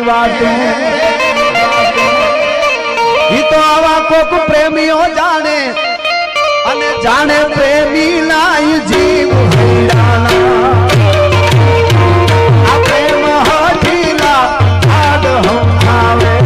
વાતું ઈ તો આવા કોક પ્રેમીઓ જાણે અને જાણે પ્રેમી લાઈ જીવ હૈરાના આ પ્રેમ હઠીલા આડ હંખાવે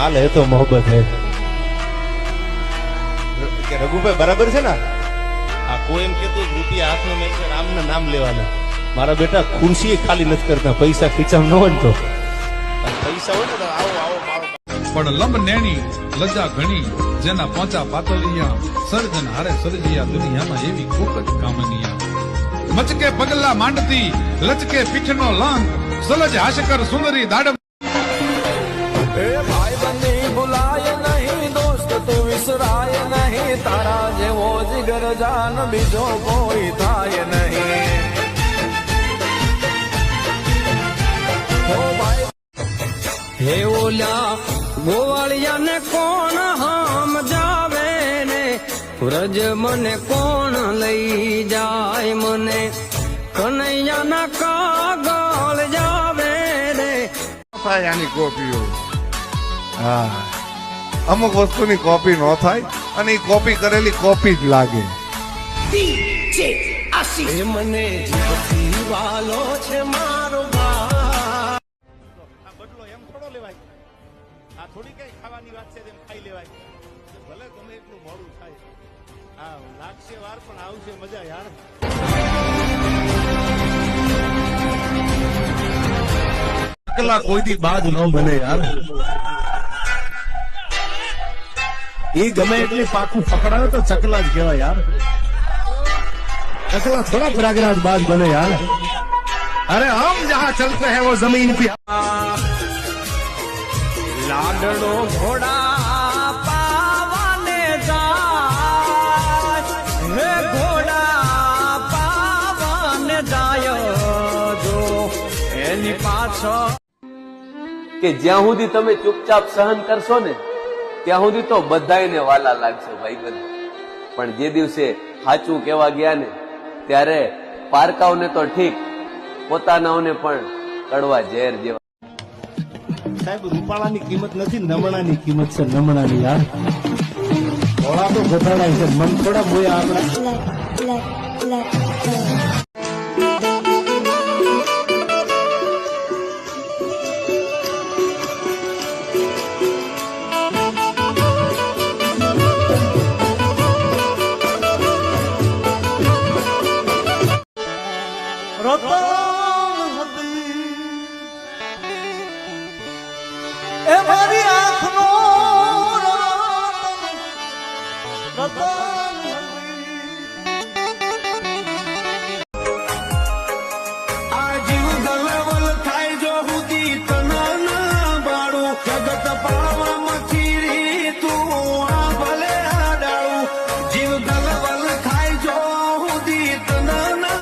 माल है तो मोहब्बत है કે રઘુભાઈ બરાબર છે ને આ કોઈ એમ કેતું રૂપિયા હાથમાં મેં રામના નામ લેવાના મારા બેટા ખુરશી ખાલી નથી કરતા પૈસા ખીચામ ન હોય તો પૈસા હોય ને તો આવો આવો મારો પણ લંબ નેણી લજ્જા ઘણી જેના પોચા પાતળિયા સર્જન હારે સર્જિયા દુનિયામાં એવી કોક જ કામનિયા મચકે પગલા માંડતી લચકે પીઠનો લાંગ સલજ હાશકર સુંદરી દાડમ વિસરાય નહીં તારા જેવો જીગર જાન બીજો કોઈ થાય નહીં હે ઓલ્યા ગોવાળિયા ને કોણ હામ જાવે ને વ્રજ મને કોણ લઈ જાય મને કનૈયા ના કાગળ જાવે રે આની કોપીઓ હા અમુક વસ્તુની કોપી ન થાય અને એ કોપી કરેલી કોપી જ લાગે મને વાલો છે મારો બદલો એમ થોડો લેવાય આ થોડી કઈ ખાવાની વાત છે તેમ ખાઈ લેવાય ભલે ગમે એટલું મોડું થાય આ લાગશે વાર પણ આવશે મજા યાર ચકલા કોઈથી બાજ ન બને યાર એ ગમે એટલી પાકું પકડાવે તો ચકલા જ કહેવાય યાર ચકલા થોડા प्रयागराज बाज बने यार अरे हम जहां चलते हैं वो जमीन पे લાડણો ઘોડા પાવાને જાય હે ઘોડા પાવાને જાય જો એની પાછળ કે જ્યાં સુધી તમે ચૂપચાપ સહન કરશો ને ત્યાં સુધી તો બધાયને વાલા લાગશે ભાઈબંધ પણ જે દિવસે સાચું કહેવા ગયા ને ત્યારે પારકાઓને તો ઠીક પોતાનાઓને પણ કડવા ઝેર જેવા સાહેબ રૂપાળાની કિંમત નથી નમણાની કિંમત છે નમણાની યાર થોડા તો ઘટાડાય છે મન થોડા બોયા આપણા